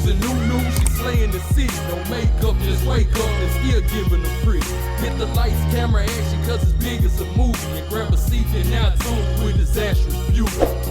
the new, she's slaying the city. No makeup, just wake up and still giving them pretty. Hit the lights, camera, action, cause it's big as a movie. And grab a seat and now tune with Disastrous Beauty.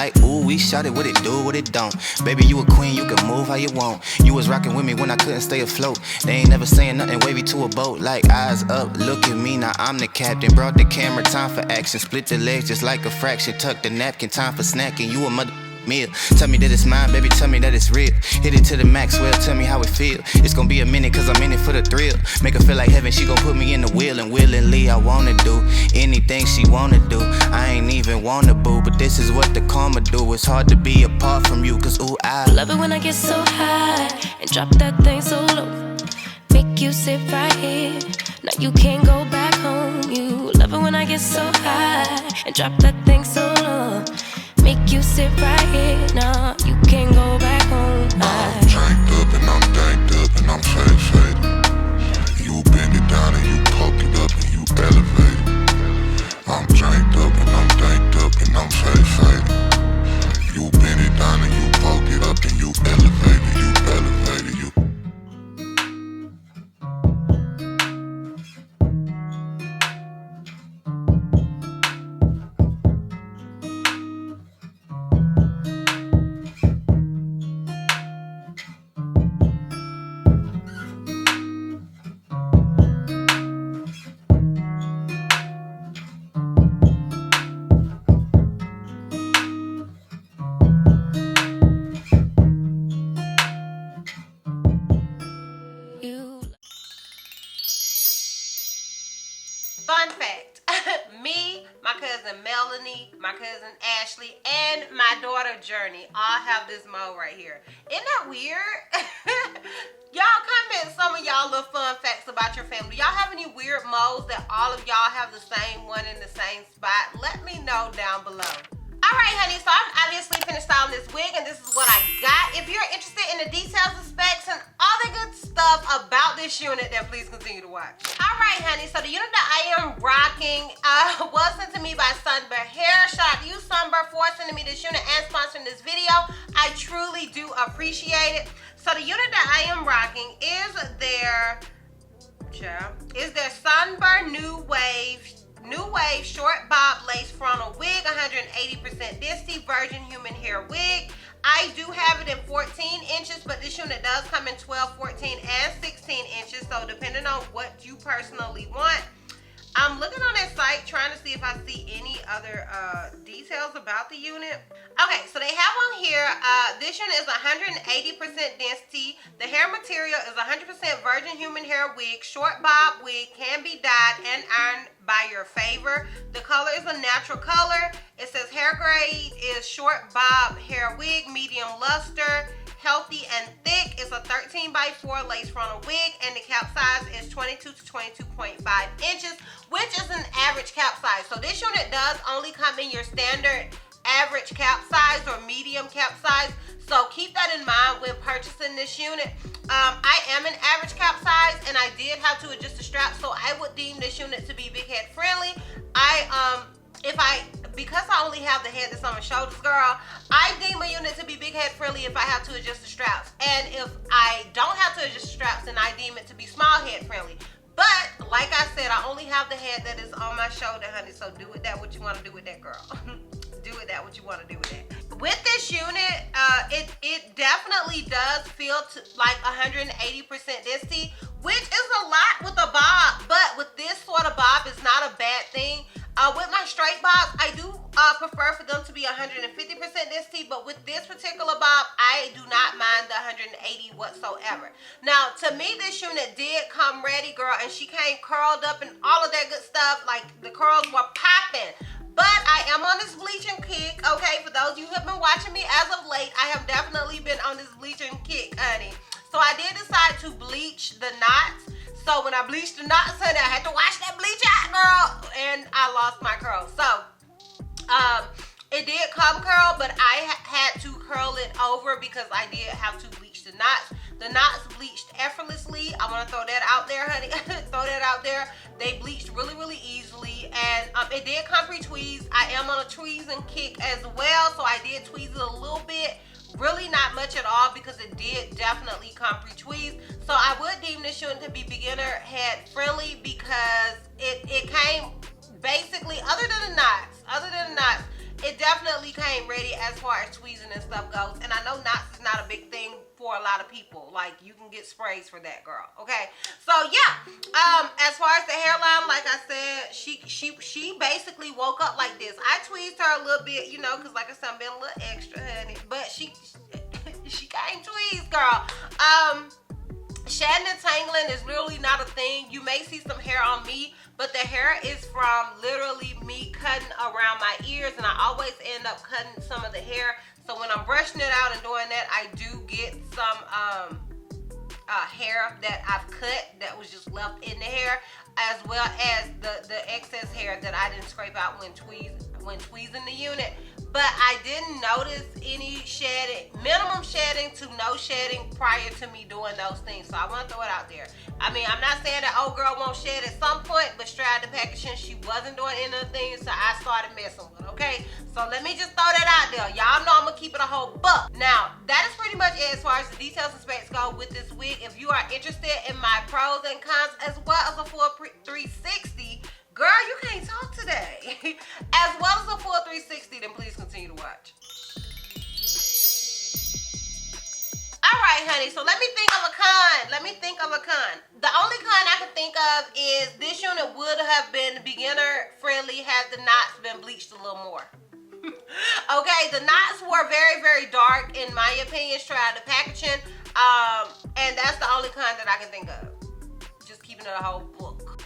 Like, ooh, we shot it, what it do, what it don't. Baby, you a queen, you can move how you want. You was rocking with me when I couldn't stay afloat. They ain't never saying nothing wavy to a boat. Like, eyes up, look at me, now I'm the captain. Brought the camera, time for action. Split the legs just like a fraction. Tuck the napkin, time for snacking. You a mother meal. Tell me that it's mine, baby, tell me that it's real. Hit it to the Maxwell, tell me how it feel. It's gonna be a minute, cause I'm in it for the thrill. Make her feel like heaven, she gon' put me in the wheel. And willingly, I wanna do anything she wanna do. I ain't even wanna boo, but this is what the karma do. It's hard to be apart from you, cause ooh, I love it when I get so high and drop that thing so low. Make you sit right here, now you can't go back home. You love it when I get so high and drop that thing so low. Make you sit right here, nah, you can't go back home. I'm tanked up and I'm danked up and I'm faded. You bend it down and you poke it up and you elevate it. I'm tanked up and I'm danked up and I'm faded. You bend it down and you poke it up and you elevate it, you elevate it, you. fun fact, me, my cousin Melanie, my cousin Ashley, and my daughter Journey all have this mole right here. Isn't that weird? Y'all comment some of y'all little fun facts about your family. Y'all have any weird moles that all of y'all have the same one in the same spot? Let me know down below. Alright honey, so I'm obviously finished styling this wig and this is what I got. If you're interested in the details, the specs, and all the good stuff about this unit, then please continue to watch. Alright honey, so the unit that I am rocking was sent to me by Sunber Hair. Shout out to you Sunber for sending me this unit and sponsoring this video. I truly do appreciate it. So the unit that I am rocking is their Sunber New Wave short bob lace frontal wig, 180% Disty virgin human hair wig. I do have it in 14 inches, but this unit does come in 12, 14, and 16 inches. So depending on what you personally want. I'm looking on their site trying to see if I see any other details about the unit. Okay, so they have on here, this unit is 180% density. The hair material is 100% virgin human hair wig, short bob wig, can be dyed and ironed by your favor. The color is a natural color. It says hair grade is short bob hair wig, medium luster, healthy and thick. It's a 13x4 lace frontal wig, and the cap size is 22 to 22.5 inches, which is an average cap size. So this unit does only come in your standard average cap size or medium cap size. So keep that in mind when purchasing this unit. I am an average cap size, and I did have to adjust the strap, so I would deem this unit to be big head friendly. Because I only have the head that's on my shoulders, girl, I deem a unit to be big head friendly if I have to adjust the straps. And if I don't have to adjust the straps, then I deem it to be small head friendly. But like I said, I only have the head that is on my shoulder, honey. So do with that what you want to do with that, girl. Do with that what you want to do with that. With this unit, it definitely does feel like 180% disty, which is a lot with a bob. But with this sort of bob, it's not a bad thing. With my straight bobs, I do prefer for them to be 150% disty, but with this particular bob, I do not mind the 180 whatsoever. Now, to me, this unit did come ready, girl, and she came curled up and all of that good stuff. Like, the curls were popping. But I am on this bleaching kick, okay? For those of you who have been watching me as of late, I have definitely been on this bleaching kick, honey. So I did decide to bleach the knots. So when I bleached the knots, honey, I had to wash that bleach out, girl, and I lost my curl. So it did come curl, but I had to curl it over because I did have to bleach the knots. The knots bleached effortlessly. I want to throw that out there, honey. Throw that out there. They bleached really, really easily, and it did come pre-tweezed. I am on a tweezing kick as well, so I did tweeze it a little bit. Really not much at all because it did definitely come pre-tweezed. So I would deem this unit to be beginner head friendly because it came basically, other than the knots, it definitely came ready as far as tweezing and stuff goes. And I know knots is not a big thing for a lot of people. Like, you can get sprays for that, girl. Okay, so yeah, as far as the hairline, like I said, she basically woke up like this. I tweezed her a little bit, you know, because like I said, I'm being a little extra, honey, but she came tweezed, girl. Shedding and tangling is literally not a thing. You may see some hair on me, but the hair is from literally me cutting around my ears, and I always end up cutting some of the hair. So when I'm brushing it out and doing that, I do get some hair that I've cut that was just left in the hair, as well as the excess hair that I didn't scrape out when tweezing the unit. But I didn't notice any shedding, minimum shedding to no shedding prior to me doing those things. So I want to throw it out there. I mean, I'm not saying that old girl won't shed at some point, but straight out the packaging, she wasn't doing any of the things, so I started messing with it, okay? So let me just throw that out there. Y'all know I'm going to keep it a whole buck. Now, that is pretty much it as far as the details and specs go with this wig. If you are interested in my pros and cons as well as a full 360, girl, you can't talk today. As well as a full 360, then please continue to watch. Alright, honey, so let me think of a con. The only con I can think of is this unit would have been beginner friendly had the knots been bleached a little more. Okay, the knots were very, very dark in my opinion, straight out of the packaging. And that's the only con that I can think of. Just keeping it a whole book.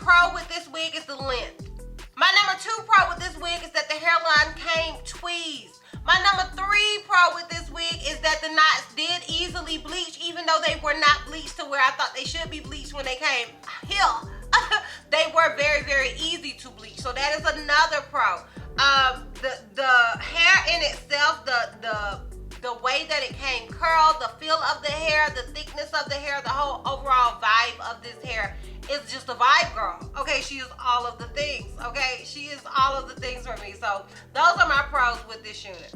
pro with this wig is the length. My number 2 pro with this wig is that the hairline came tweezed. My number 3 pro with this wig is that the knots did easily bleach, even though they were not bleached to where I thought they should be bleached when they came here. They were very, very easy to bleach. So that is another pro. The hair in itself, the way that it came curled, the feel of the hair, the thickness of the hair, the whole overall vibe of this hair is just a vibe girl. Okay, she is all of the things. Okay, she is all of the things for me. So those are my pros with this unit.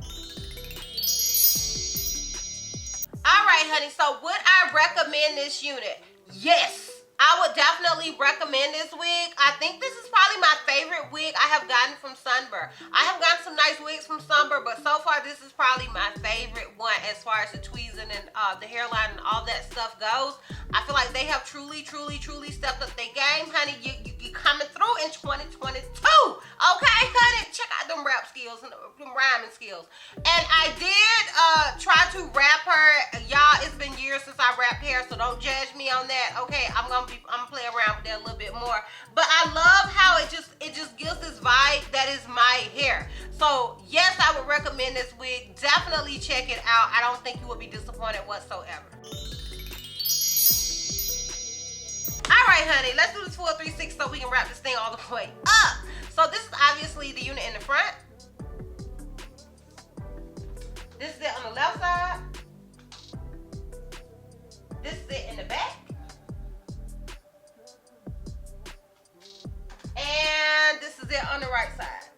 All right, honey, so would I recommend this unit? Yes. I would definitely recommend this wig. I think this is probably my favorite wig I have gotten from Sunber. I have gotten some nice wigs from Sunber, but so far this is probably my favorite one as far as the tweezing and the hairline and all that stuff goes. I feel like they have truly stepped up their game, honey. You coming through in 2022. Okay, honey? Check out them rap skills and them rhyming skills. And I did try to rap her. Y'all, it's been years since I rapped hair, so don't judge me on that. Okay, I'm gonna play around with that a little bit more. But I love how it just gives this vibe that is my hair. So yes, I would recommend this wig. Definitely check it out. I don't think you will be disappointed whatsoever. All right, honey, let's do this full 360 so we can wrap this thing all the way up. So this is obviously the unit in the front. This is it on the left side. This is it in the back. And this is it on the right side.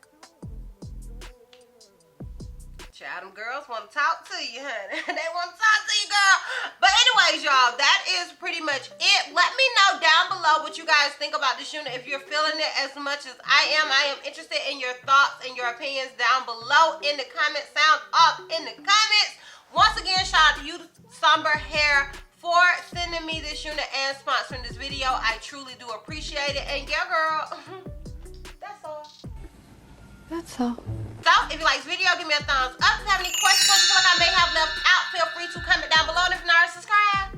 Child, them girls want to talk to you, honey. They want to talk to you, girl. But anyways, y'all, that is pretty much it. Let me know down below what you guys think about this unit. If you're feeling it as much as I am interested in your thoughts and your opinions down below in the comments. Sound off in the comments. Once again, shout out to you, Sunber Hair, for sending me this unit and sponsoring this video. I truly do appreciate it. And yeah, girl, that's all. That's all. So, if you like this video, give me a thumbs up. If you have any questions or you feel like I may have left out, feel free to comment down below. And if you're not already subscribed,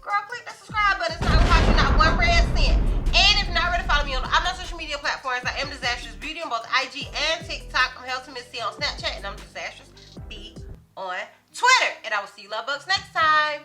girl, click that subscribe button. It's not gonna cost you not one red cent. And if you're not ready to follow me on all my social media platforms, I am Disastrous Beauty on both IG and TikTok. I'm Helton Miss C on Snapchat, and I'm Disastrous B on Twitter. And I will see you love bugs next time.